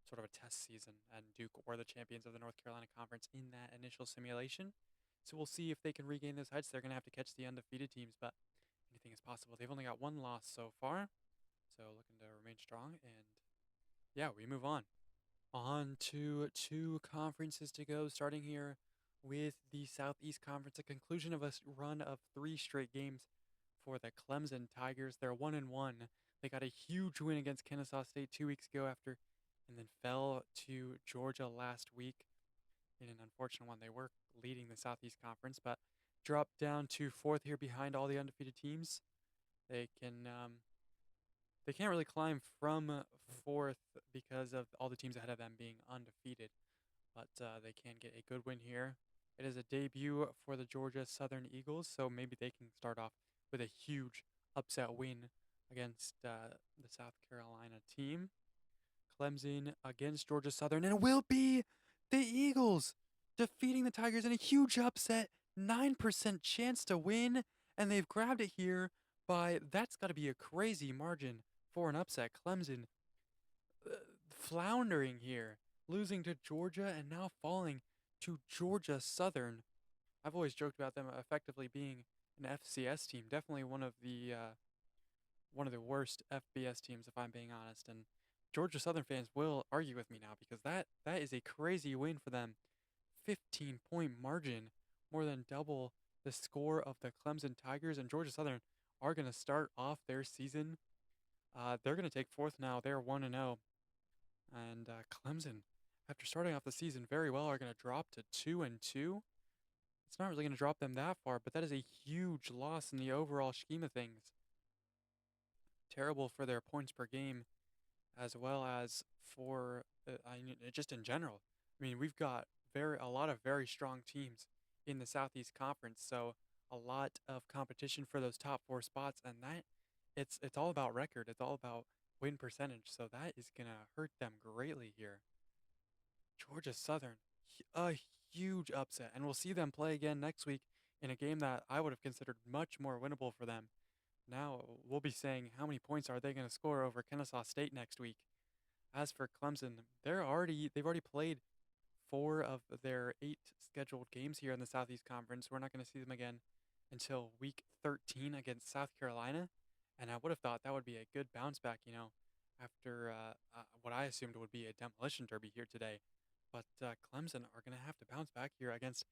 sort of a test season, and Duke were the champions of the North Carolina Conference in that initial simulation. So we'll see if they can regain those heights. They're going to have to catch the undefeated teams, but anything is possible. They've only got 1 loss so far, so looking to remain strong. And yeah, we move on. On to 2 conferences to go, starting here with the Southeast Conference, a conclusion of a run of 3 straight games for the Clemson Tigers. They're 1-1. They got a huge win against Kennesaw State 2 weeks ago and then fell to Georgia last week in an unfortunate one. They were leading the Southeast Conference, but dropped down to 4th here behind all the undefeated teams. They can't really climb from 4th because of all the teams ahead of them being undefeated, but they can get a good win here. It is a debut for the Georgia Southern Eagles, so maybe they can start off with a huge upset win against the South Carolina team. Clemson against Georgia Southern, and it will be the Eagles defeating the Tigers in a huge upset, 9% chance to win, and they've grabbed it here by that's got to be a crazy margin for an upset. Clemson uh, floundering here, losing to Georgia and now falling to Georgia Southern. I've always joked about them effectively being an FCS team, definitely one of the worst FBS teams if I'm being honest. And Georgia Southern fans will argue with me now because that is a crazy win for them. 15-point margin, more than double the score of the Clemson Tigers. And Georgia Southern are going to start off their season. They're going to take fourth now. They're 1-0. And Clemson, after starting off the season very well, are going to drop to 2-2. It's not really going to drop them that far, but that is a huge loss in the overall scheme of things. Terrible for their points per game, as well as for just in general. I mean, we've got a lot of very strong teams in the Southeast Conference, so a lot of competition for those top four spots, and that it's all about record. It's all about win percentage, so that is gonna hurt them greatly here. Georgia Southern, a huge upset, and we'll see them play again next week in a game that I would have considered much more winnable for them. Now we'll be saying how many points are they going to score over Kennesaw State next week. As for Clemson, they've already played 4 of their 8 scheduled games here in the Southeast Conference. We're not going to see them again until week 13 against South Carolina, and I would have thought that would be a good bounce back, after what I assumed would be a demolition derby here today. But Clemson are going to have to bounce back here against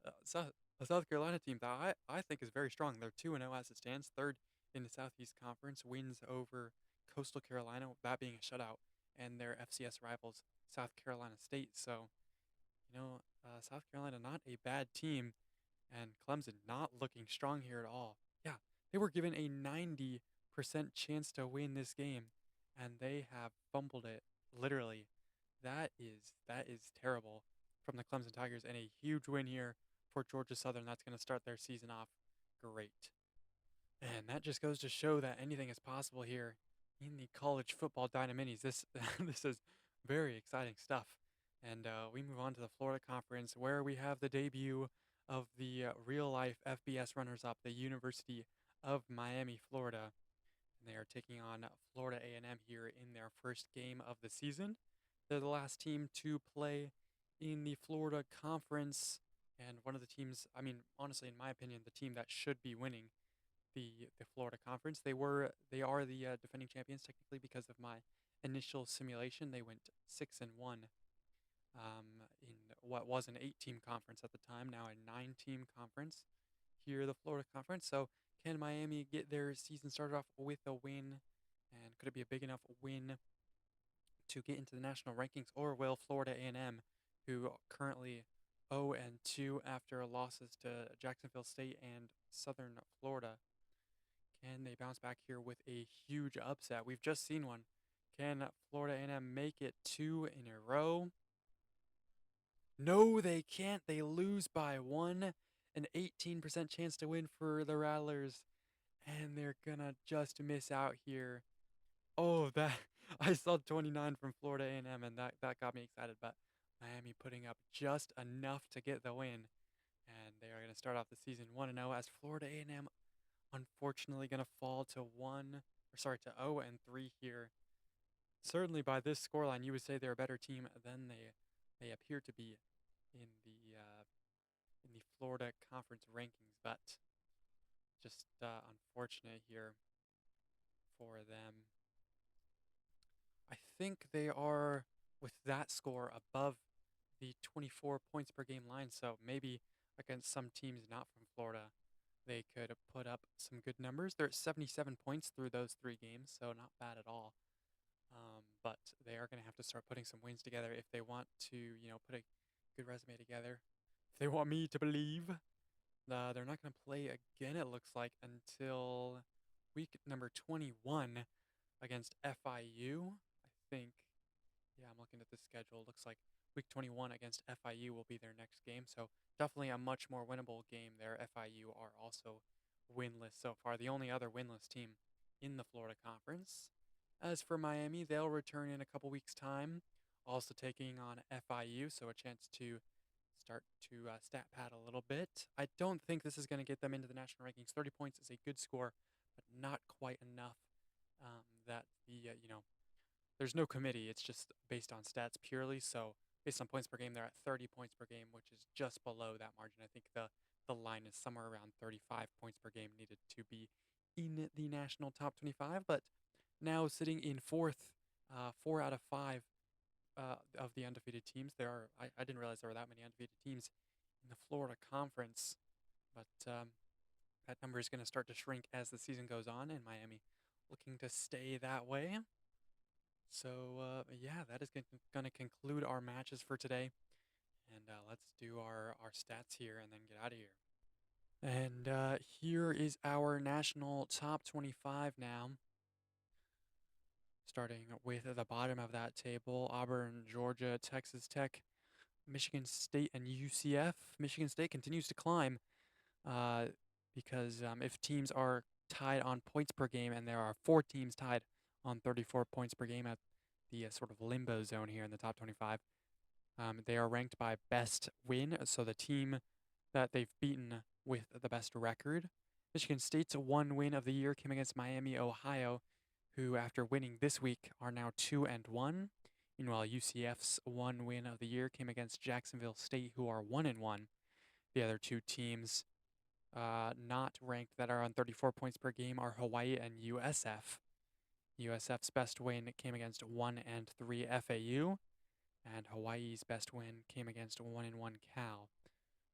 a South Carolina team that I think is very strong. They're 2-0 as it stands, third in the Southeast Conference, wins over Coastal Carolina, that being a shutout, and their FCS rivals, South Carolina State. So, South Carolina, not a bad team, and Clemson not looking strong here at all. Yeah, they were given a 90% chance to win this game, and they have fumbled it, literally. That is terrible from the Clemson Tigers, and a huge win here for Georgia Southern. That's going to start their season off great. And that just goes to show that anything is possible here in the college football Dynaminis. This this is very exciting stuff. And we move on to the Florida Conference, where we have the debut of the real-life FBS runners-up, the University of Miami, Florida. And they are taking on Florida A&M here in their first game of the season. They're the last team to play in the Florida Conference, and one of the teams, I mean, honestly, in my opinion, the team that should be winning the Florida Conference. They are the defending champions technically because of my initial simulation. They went 6-1 in what was an 8-team conference at the time, now a 9-team conference. Here, the Florida Conference. So, can Miami get their season started off with a win? And could it be a big enough win to get into the national rankings, or will Florida A&M, who currently 0-2 after losses to Jacksonville State and Southern Florida, can they bounce back here with a huge upset? We've just seen one. Can Florida A&M make it 2 in a row? No, they can't. They lose by 1. An 18% chance to win for the Rattlers. And they're gonna just miss out here. Oh, that I saw 29 from Florida A&M, and that got me excited. But Miami putting up just enough to get the win. And they are going to start off the season 1-0 as Florida A&M unfortunately going to fall to 0-3 here. Certainly by this scoreline, you would say they're a better team than they appear to be in the Florida Conference rankings, but just unfortunate here for them. I think they are, with that score, above the 24 points per game line, so maybe against some teams not from Florida, they could put up some good numbers. They're at 77 points through those 3 games, so not bad at all. But they are going to have to start putting some wins together if they want to, put a good resume together. If they want me to believe, they're not going to play again, it looks like, until week number 21 against FIU. I think, yeah, I'm looking at the schedule. Looks like week 21 against FIU will be their next game. So definitely a much more winnable game there. FIU are also winless so far, the only other winless team in the Florida Conference. As for Miami, they'll return in a couple weeks' time, also taking on FIU, so a chance to start to stat pad a little bit. I don't think this is going to get them into the national rankings. 30 points is a good score, but not quite enough that there's no committee. It's just based on stats purely. So based on points per game, they're at 30 points per game, which is just below that margin. I think the line is somewhere around 35 points per game needed to be in the national top 25. But now sitting in fourth, 4 out of 5 of the undefeated teams. I didn't realize there were that many undefeated teams in the Florida Conference, but that number is going to start to shrink as the season goes on, and Miami looking to stay that way. So, yeah, that is going to conclude our matches for today. And let's do our stats here and then get out of here. And here is our national top 25 now. Starting with the bottom of that table, Auburn, Georgia, Texas Tech, Michigan State, and UCF. Michigan State continues to climb because if teams are tied on points per game, and there are 4 teams tied on 34 points per game at the sort of limbo zone here in the top 25, they are ranked by best win, so the team that they've beaten with the best record. Michigan State's one win of the year came against Miami, Ohio, who after winning this week are now 2-1. Meanwhile, UCF's one win of the year came against Jacksonville State, who are 1-1. The other 2 teams not ranked that are on 34 points per game are Hawaii and USF. USF's best win came against 1-3 FAU, and Hawaii's best win came against 1-1 Cal.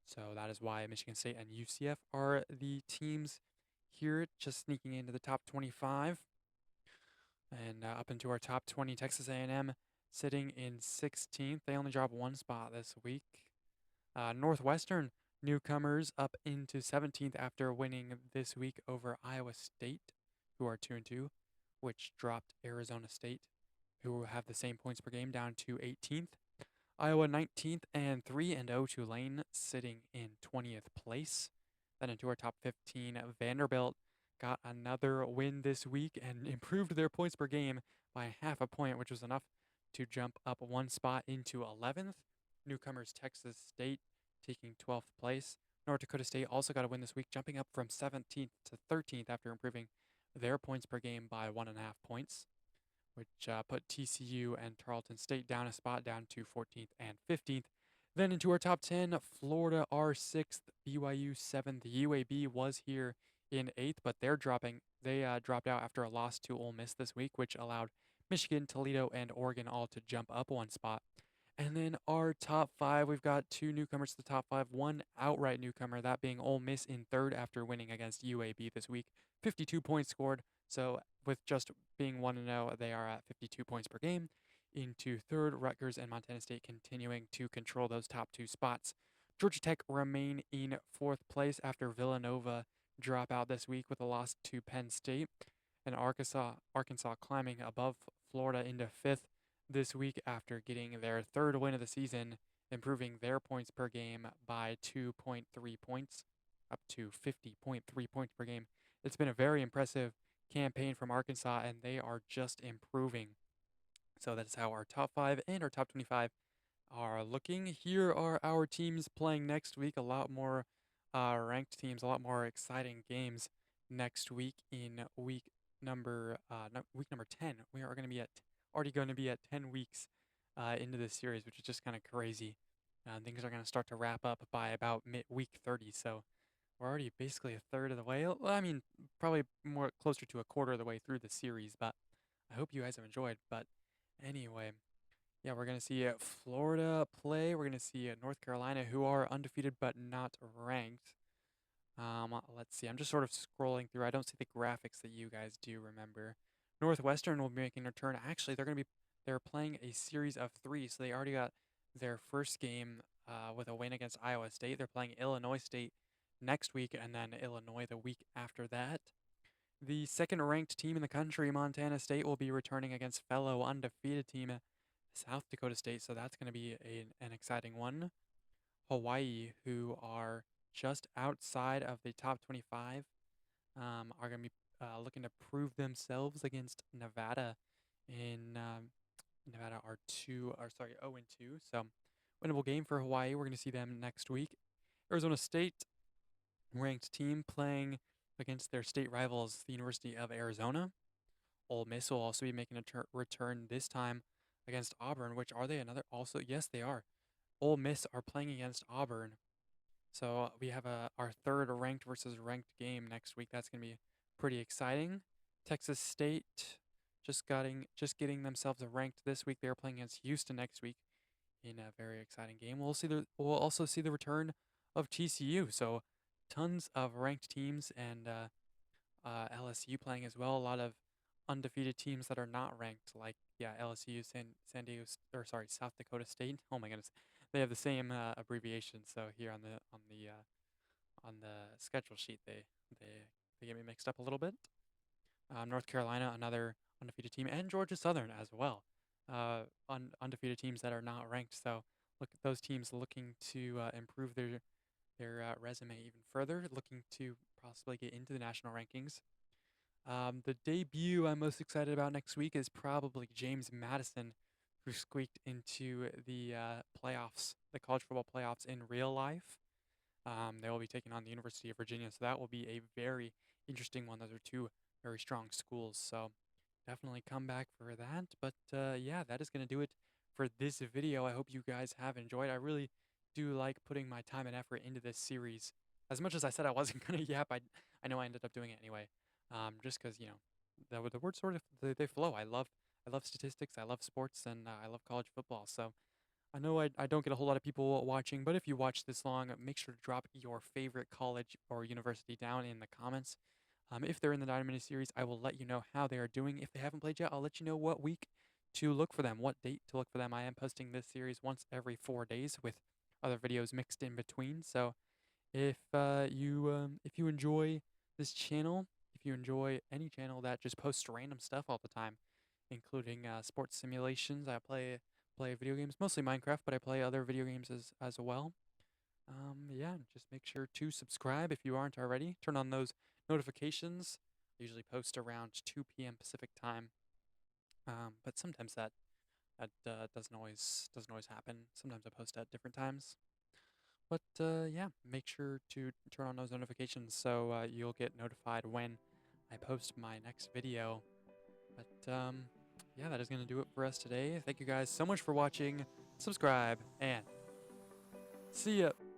So that is why Michigan State and UCF are the teams here, just sneaking into the top 25. And up into our top 20, Texas A&M sitting in 16th. They only dropped 1 spot this week. Northwestern newcomers up into 17th after winning this week over Iowa State, who are 2-2, which dropped Arizona State, who have the same points per game, down to 18th. Iowa 19th and 3-0. Tulane sitting in 20th place. Then into our top 15, Vanderbilt got another win this week and improved their points per game by half a point, which was enough to jump up 1 spot into 11th. Newcomers Texas State taking 12th place. North Dakota State also got a win this week, jumping up from 17th to 13th after improving their points per game by 1.5 points, which put TCU and Tarleton State down a spot, down to 14th and 15th. Then into our top 10, Florida are 6th, BYU 7th. UAB was here in 8th, but they dropped out after a loss to Ole Miss this week, which allowed Michigan, Toledo, and Oregon all to jump up 1 spot. And then our top 5, we've got 2 newcomers to the top 5, 1 outright newcomer, that being Ole Miss in 3rd after winning against UAB this week. 52 points scored, so with just being 1-0, they are at 52 points per game. Into 3rd, Rutgers and Montana State continuing to control those top 2 spots. Georgia Tech remain in 4th place after Villanova drop out this week with a loss to Penn State. And Arkansas climbing above Florida into 5th this week after getting their 3rd win of the season, improving their points per game by 2.3 points, up to 50.3 points per game. It's been a very impressive campaign from Arkansas, and they are just improving. So that's how our top 5 and our top 25 are looking. Here are our teams playing next week. A lot more ranked teams, a lot more exciting games next week in week number 10. We are already going to be at 10 weeks into this series, which is just kind of crazy. Things are going to start to wrap up by about week 30. So we're already basically a third of the way. Well, I mean, probably more closer to a quarter of the way through the series, but I hope you guys have enjoyed. But anyway, yeah, we're going to see Florida play. We're going to see North Carolina, who are undefeated but not ranked. Let's see. I'm just sort of scrolling through. I don't see the graphics that you guys do remember. Northwestern will be making a turn. Actually, they're playing a series of 3, so they already got their first game with a win against Iowa State. They're playing Illinois State next week, and then Illinois the week after that. The second-ranked team in the country, Montana State, will be returning against fellow undefeated team South Dakota State, so that's going to be an exciting one. Hawaii, who are just outside of the top 25, are going to be looking to prove themselves against Nevada. Nevada are 0-2, so Winnable game for Hawaii. We're going to see them next week. Arizona State, ranked team, playing against their state rivals, the University of Arizona. Ole Miss will also be making a return this time against Auburn. Which are they? Another also? Yes, they are. Ole Miss are playing against Auburn. So we have our third ranked versus ranked game next week. That's going to be pretty exciting. Texas State just getting themselves ranked this week. They're playing against Houston next week in a very exciting game. We'll also see the return of TCU. So tons of ranked teams and LSU playing as well. A lot of undefeated teams that are not ranked, like LSU, San Diego, South Dakota State. Oh my goodness, they have the same abbreviation. So here on the schedule sheet, they get me mixed up a little bit. North Carolina, another undefeated team, and Georgia Southern as well. Undefeated teams that are not ranked. So look at those teams looking to improve their resume even further, looking to possibly get into the national rankings. The debut I'm most excited about next week is probably James Madison, who squeaked into the playoffs, the college football playoffs in real life. They will be taking on the University of Virginia, so that will be a very interesting one. Those are two very strong schools, so definitely come back for that. But yeah, that is going to do it for this video. I hope you guys have enjoyed. I really do like putting my time and effort into this series. As much as I said I wasn't going to yap, I know I ended up doing it anyway. Just because, the words sort of, they flow. I love statistics, I love sports, and I love college football. So I know I don't get a whole lot of people watching, but if you watch this long, make sure to drop your favorite college or university down in the comments. If they're in the Dynaminis series, I will let you know how they are doing. If they haven't played yet, I'll let you know what week to look for them, what date to look for them. I am posting this series once every 4 days with other videos mixed in between. So if you enjoy this channel, if you enjoy any channel that just posts random stuff all the time, including sports simulations, I play video games, mostly Minecraft, but I play other video games as well. Yeah, just make sure to subscribe if you aren't already. Turn on those notifications. I usually post around 2 p.m. Pacific time, but sometimes that doesn't always happen. Sometimes I post at different times. But yeah, make sure to turn on those notifications so you'll get notified when I post my next video. But yeah, that is going to do it for us today. Thank you guys so much for watching. Subscribe and see ya.